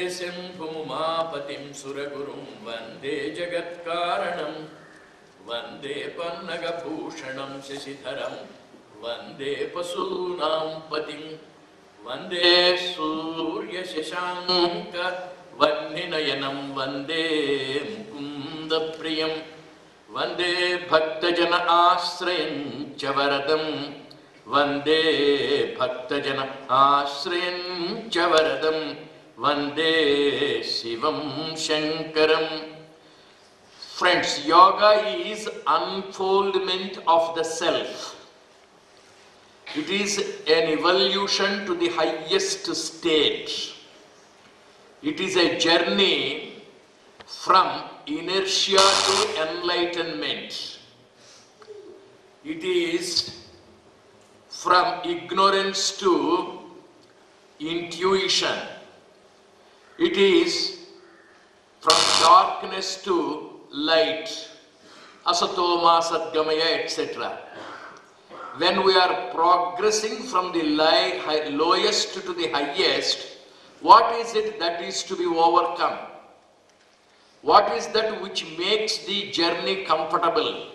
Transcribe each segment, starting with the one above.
Shambhumapatim Suragurum Vande Jagatkaranam Vande Pannagabhushanam Shashidharam Vande Pasunam Patim Vande Surya Shashanka Vanninayanam Vande Mukunda Priyam Vande Bhaktajana Ashrayam Chavaradam Vande Bhaktajana Ashrayam Chavaradam Vande Shivam Shankaram. Friends, yoga is unfoldment of the self. It is an evolution to the highest state. It is a journey from inertia to enlightenment. It is from ignorance to intuition. It is from darkness to light, asatoma, sadgamaya, etc. When we are progressing from the lowest to the highest, what is it that is to be overcome? What is that which makes the journey comfortable,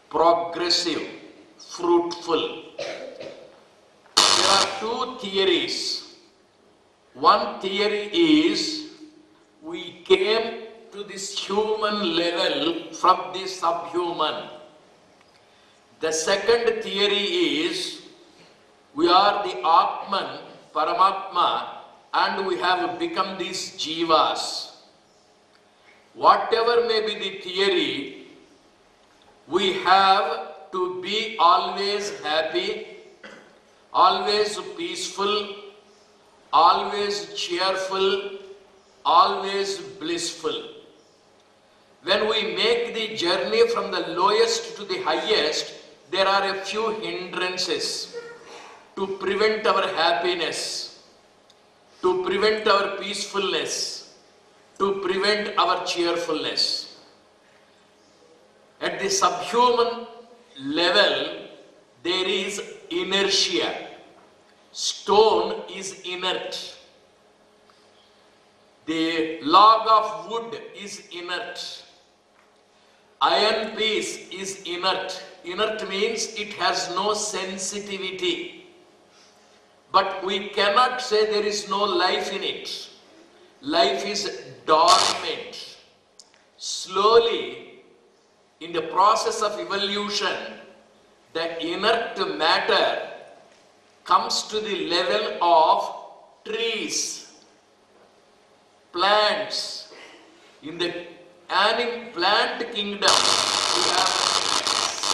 progressive, fruitful? There are two theories. One theory is we came to this human level from the subhuman. The second theory is we are the Atman, Paramatma, and we have become these Jivas. Whatever may be the theory, we have to be always happy, always peaceful, always cheerful, always blissful. When we make the journey from the lowest to the highest, there are a few hindrances to prevent our happiness, to prevent our peacefulness, to prevent our cheerfulness. At the subhuman level, there is inertia. Stone is inert. The log of wood is inert. Iron piece is inert. Inert means it has no sensitivity. But we cannot say there is no life in it. Life is dormant. Slowly, in the process of evolution, the inert matter comes to the level of trees, plants. In the plant kingdom, we have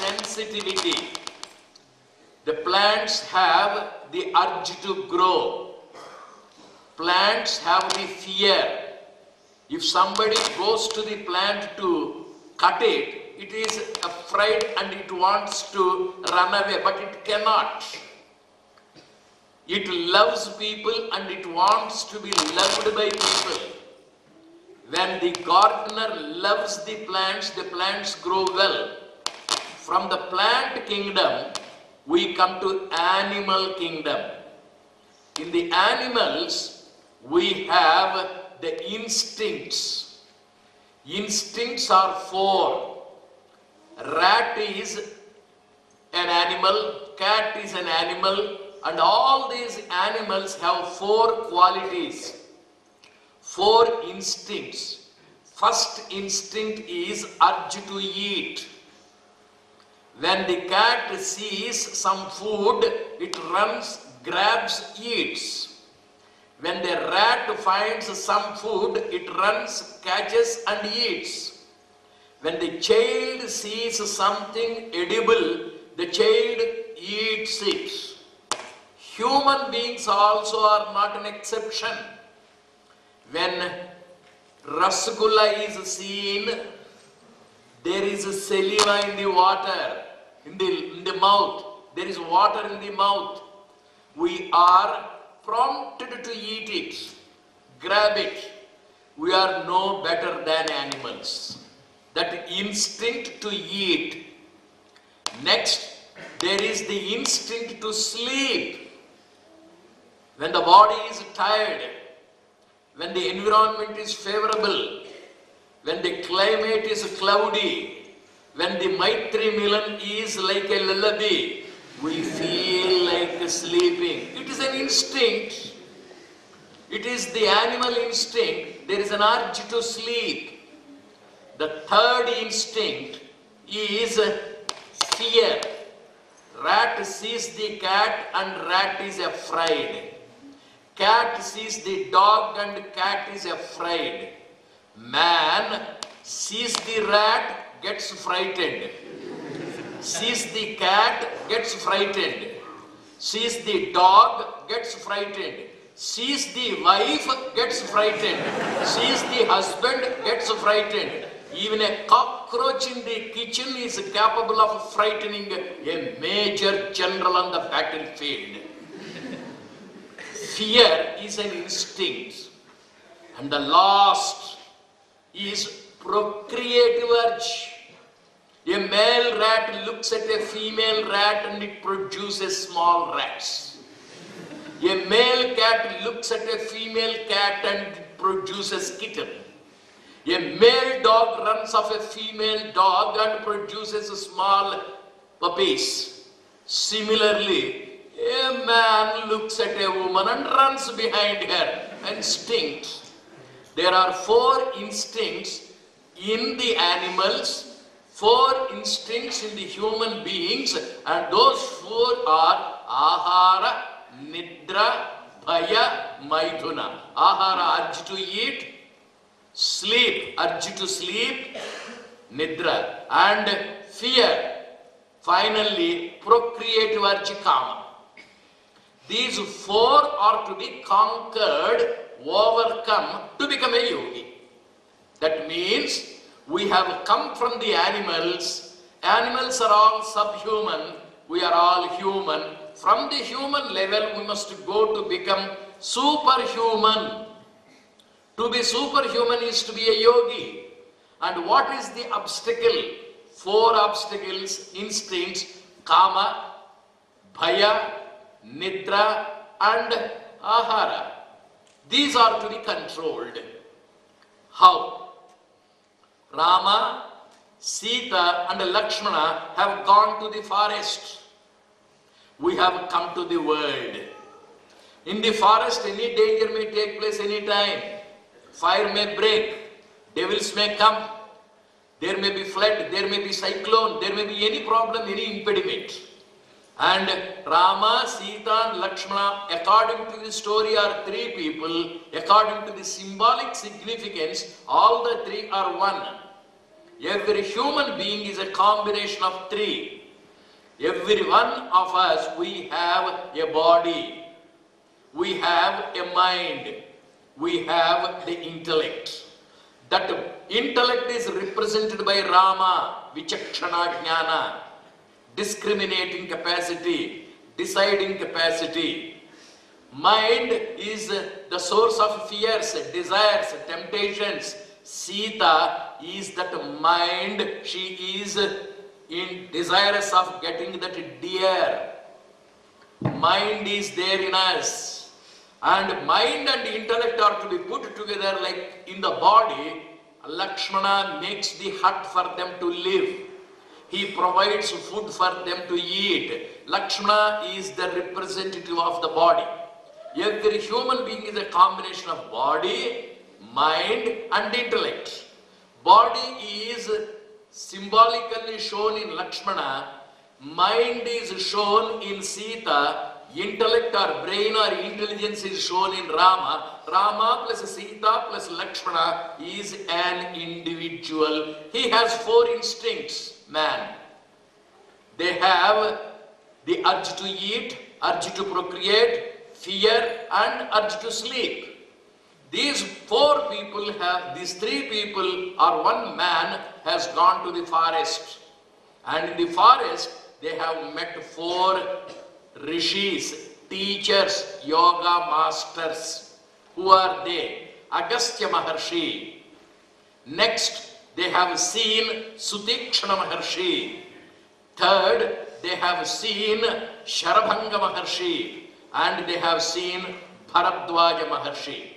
sensitivity. The plants have the urge to grow. Plants have the fear. If somebody goes to the plant to cut it, it is afraid and it wants to run away, but it cannot. It loves people and it wants to be loved by people. When the gardener loves the plants grow well. From the plant kingdom, we come to animal kingdom. In the animals, we have the instincts. Instincts are four. Rat is an animal, cat is an animal, and all these animals have four qualities, four instincts. First instinct is urge to eat. When the cat sees some food, it runs, grabs, eats. When the rat finds some food, it runs, catches and eats. When the child sees something edible, the child eats it. Human beings also are not an exception. When rasgulla is seen, there is saliva in the water, in the mouth. There is water in the mouth. We are prompted to eat it, grab it. We are no better than animals. That instinct to eat. Next, there is the instinct to sleep. When the body is tired, when the environment is favorable, when the climate is cloudy, when the Maitri Milan is like a lullaby, we feel like sleeping. It is an instinct. It is the animal instinct. There is an urge to sleep. The third instinct is fear. Rat sees the cat and rat is afraid. Cat sees the dog and cat is afraid. Man sees the rat, gets frightened. Sees the cat, gets frightened. Sees the dog, gets frightened. Sees the wife, gets frightened. Sees the husband, gets frightened. Even a cockroach in the kitchen is capable of frightening a major general on the battlefield. Fear is an instinct. And the last is procreative urge. A male rat looks at a female rat and it produces small rats. A male cat looks at a female cat and it produces kitten. A male dog runs off a female dog and produces small puppies. Similarly, a man looks at a woman and runs behind her. Instinct. There are 4 instincts in the animals, 4 instincts in the human beings, and those 4 are ahara, nidra, bhaya, maithuna. Ahara, urge to eat. Sleep, urge to sleep, nidra, and fear. Finally, procreative urge, kama. These 4 are to be conquered, overcome to become a yogi. That means we have come from the animals. Animals are all subhuman. We are all human. From the human level, we must go to become superhuman. To be superhuman is to be a yogi. And what is the obstacle? 4 obstacles, instincts, kama, bhaya, nidra, and ahara. These are to be controlled. How? Rama, Sita, and Lakshmana have gone to the forest. We have come to the world. In the forest, any danger may take place any time. Fire may break, devils may come, there may be flood, there may be cyclone, there may be any problem, any impediment. And Rama, Sita and Lakshmana, according to the story, are 3 people. According to the symbolic significance, all the 3 are one. Every human being is a combination of 3. Every one of us, we have a body, we have a mind, we have the intellect. That intellect is represented by Rama, Vichakshana Jnana, discriminating capacity, deciding capacity. Mind is the source of fears, desires, temptations. Sita is that mind, she is desirous of getting that deer. Mind is there in us. And mind and intellect are to be put together like in the body. Lakshmana makes the hut for them to live. He provides food for them to eat. Lakshmana is the representative of the body. Every human being is a combination of body, mind and intellect. Body is symbolically shown in Lakshmana. Mind is shown in Sita. Intellect or brain or intelligence is shown in Rama. Rama plus Sita plus Lakshmana is an individual. He has 4 instincts, man. They have the urge to eat, urge to procreate, fear and urge to sleep. These 4 people have, these 3 people or one man has gone to the forest. And in the forest, they have met 4 rishis, teachers, yoga masters. Who are they? Agastya Maharshi. Next, they have seen Sutikshana Maharshi. Third, they have seen Sharabhanga Maharshi. And they have seen Bharadwaja Maharshi.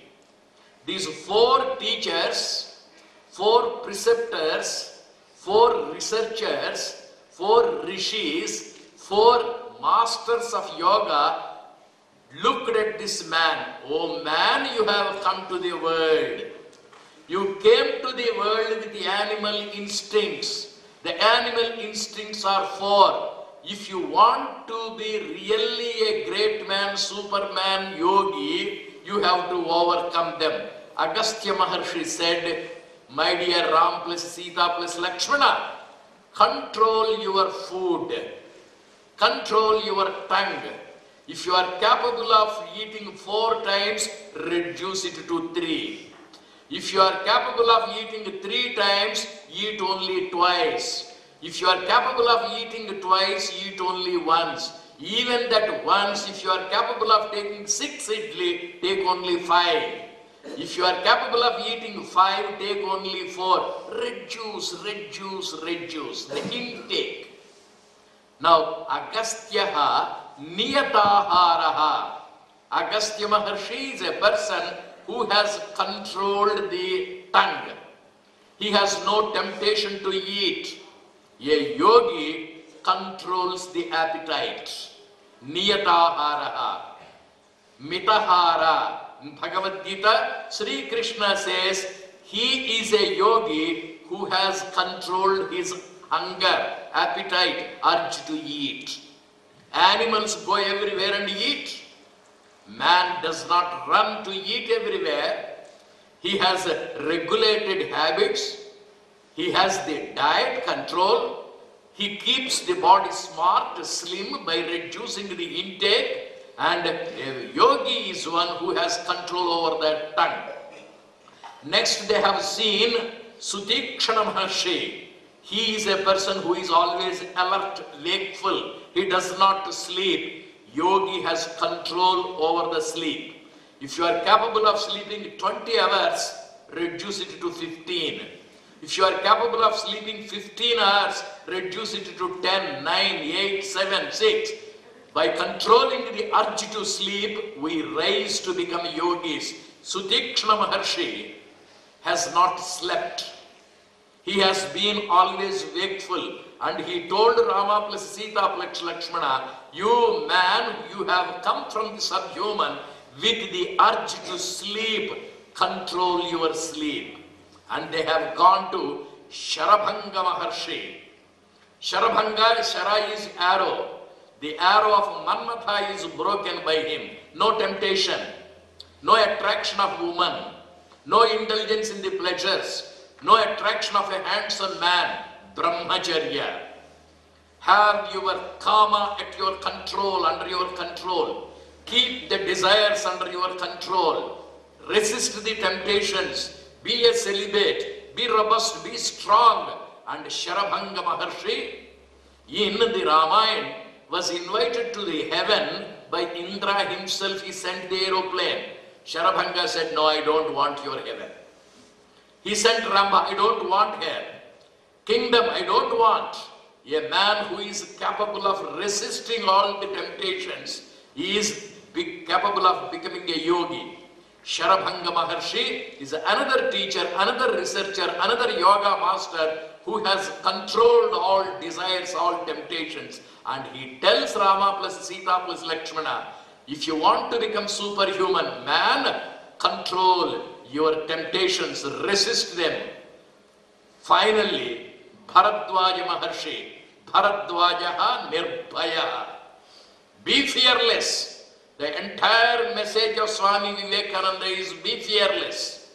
These 4 teachers, 4 preceptors, 4 researchers, 4 rishis, 4 masters of yoga looked at this man. Oh man, you have come to the world. You came to the world with the animal instincts. The animal instincts are 4. If you want to be really a great man, superman, yogi, you have to overcome them. Agastya Maharshi said, my dear Ram plus Sita plus Lakshmana, control your food, control your tongue. If you are capable of eating 4 times, reduce it to 3. If you are capable of eating 3 times, eat only twice. If you are capable of eating twice, eat only once. Even that once, if you are capable of taking 6 idli, take only 5. If you are capable of eating 5, take only 4. Reduce the intake. Now, Agastyaha Niyataharaha. Agastya Maharshi is a person who has controlled the tongue. He has no temptation to eat. A yogi controls the appetite. Niyataharaha. Mitahara. In Bhagavad Gita, Sri Krishna says he is a yogi who has controlled his hunger, appetite, urge to eat. Animals go everywhere and eat. Man does not run to eat everywhere. He has regulated habits. He has the diet control. He keeps the body smart, slim by reducing the intake. And a yogi is one who has control over that tongue. Next they have seen Sutikshana Maharshi. He is a person who is always alert, wakeful. He does not sleep. Yogi has control over the sleep. If you are capable of sleeping 20 hours, reduce it to 15. If you are capable of sleeping 15 hours, reduce it to 10, 9, 8, 7, 6. By controlling the urge to sleep, we rise to become yogis. Sutikshana Maharshi has not slept. He has been always wakeful. And he told Rama plus Sita plus Lakshmana, you man, you have come from the subhuman with the urge to sleep. Control your sleep. And they have gone to Sharabhanga Maharshi. Sharabhanga, Shara is arrow. The arrow of Manmatha is broken by him. No temptation, no attraction of woman, no indulgence in the pleasures, no attraction of a handsome man. Brahmacharya. Have your karma at your control, under your control. Keep the desires under your control. Resist the temptations. Be a celibate. Be robust. Be strong. And Sharabhanga Maharshi in the Ramayana was invited to the heaven by Indra himself. He sent the aeroplane. Sharabhanga said, no, I don't want your heaven. He sent Rama, I don't want her. Kingdom, I don't want. A man who is capable of resisting all the temptations, he is capable of becoming a yogi. Sharabhanga Maharshi is another teacher, another researcher, another yoga master who has controlled all desires, all temptations. And he tells Rama plus Sita plus Lakshmana, if you want to become superhuman, man, control your temptations, resist them. Finally, Bharadwaja Maharshi, Bharadwajaha Nirbhaya. Be fearless. The entire message of Swami Vivekananda is be fearless.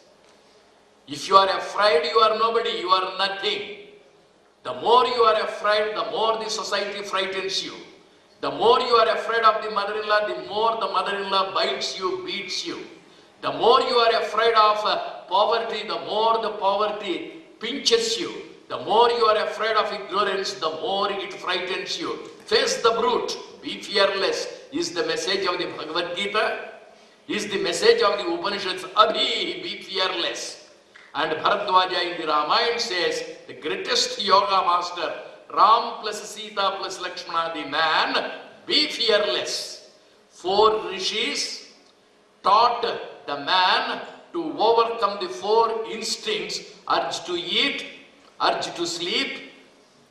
If you are afraid, you are nobody, you are nothing. The more you are afraid, the more the society frightens you. The more you are afraid of the mother-in-law, the more the mother-in-law bites you, beats you. The more you are afraid of poverty, the more the poverty pinches you. The more you are afraid of ignorance, the more it frightens you. Face the brute, be fearless, is the message of the Bhagavad Gita, is the message of the Upanishads. Abhi, be fearless. And Bharadwaja in the Ramayana says, the greatest yoga master, Ram plus Sita plus Lakshmana, the man, be fearless. 4 rishis taught the man to overcome the four instincts: urge to eat, urge to sleep,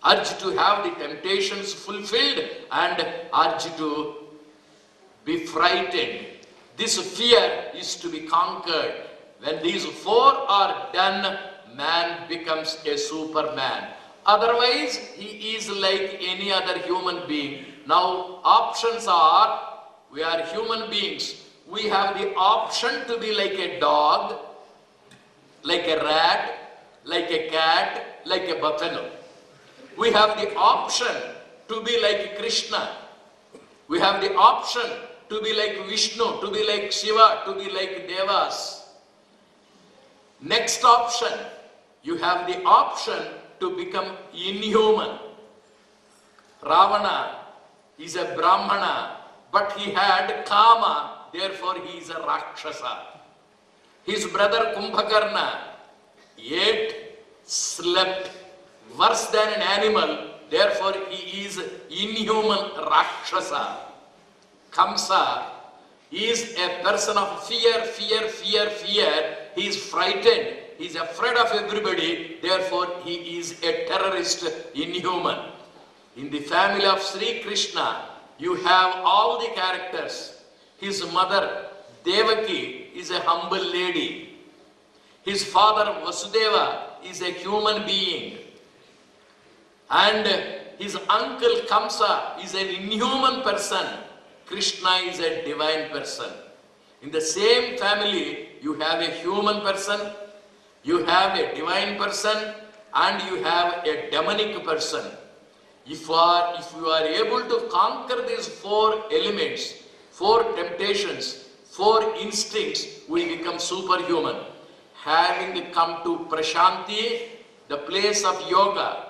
urge to have the temptations fulfilled, and urge to be frightened. This fear is to be conquered. When these four are done, man becomes a superman. Otherwise, he is like any other human being. Now, options are, we are human beings. We have the option to be like a dog, like a rat, like a cat, like a buffalo. We have the option to be like Krishna. We have the option to be like Vishnu, to be like Shiva, to be like Devas. Next option, you have the option to become inhuman. Ravana is a Brahmana, but he had Kama, therefore he is a Rakshasa. His brother Kumbhakarna ate, slept, worse than an animal, therefore he is inhuman Rakshasa. Kamsa is a person of fear, fear, fear, fear. He is frightened. He is afraid of everybody. Therefore, he is a terrorist, inhuman. In the family of Sri Krishna, you have all the characters. His mother, Devaki, is a humble lady. His father, Vasudeva, is a human being. And his uncle, Kamsa, is an inhuman person. Krishna is a divine person. In the same family, you have a human person, you have a divine person, and you have a demonic person. If you are able to conquer these four elements, four temptations, four instincts, we become superhuman. Having come to Prashanti, the place of yoga,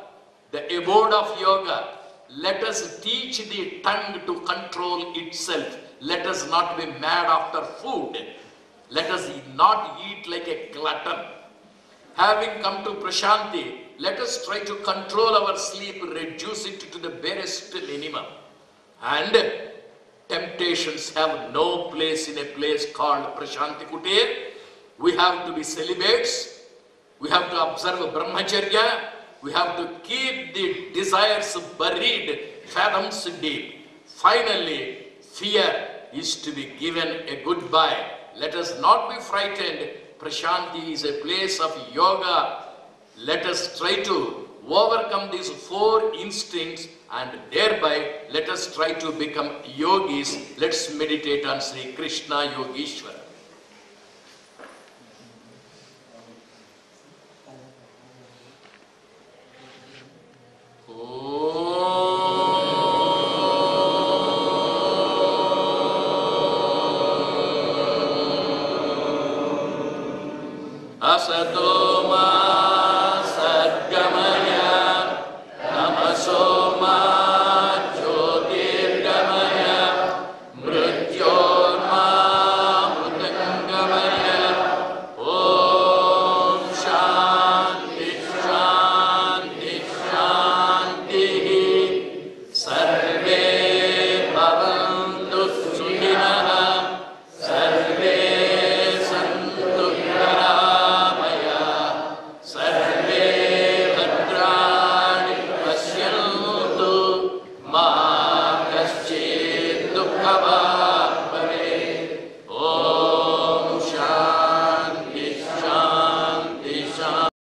the abode of yoga, let us teach the tongue to control itself. Let us not be mad after food. Let us not eat like a glutton. Having come to Prashanti, let us try to control our sleep, reduce it to the barest minimum. And temptations have no place in a place called Prashanti Kutir. We have to be celibates. We have to observe Brahmacharya. We have to keep the desires buried fathoms deep. Finally, fear is to be given a goodbye. Let us not be frightened. Prashanti is a place of yoga. Let us try to overcome these four instincts and thereby let us try to become yogis. Let's meditate on Sri Krishna Yogeshwara. Asato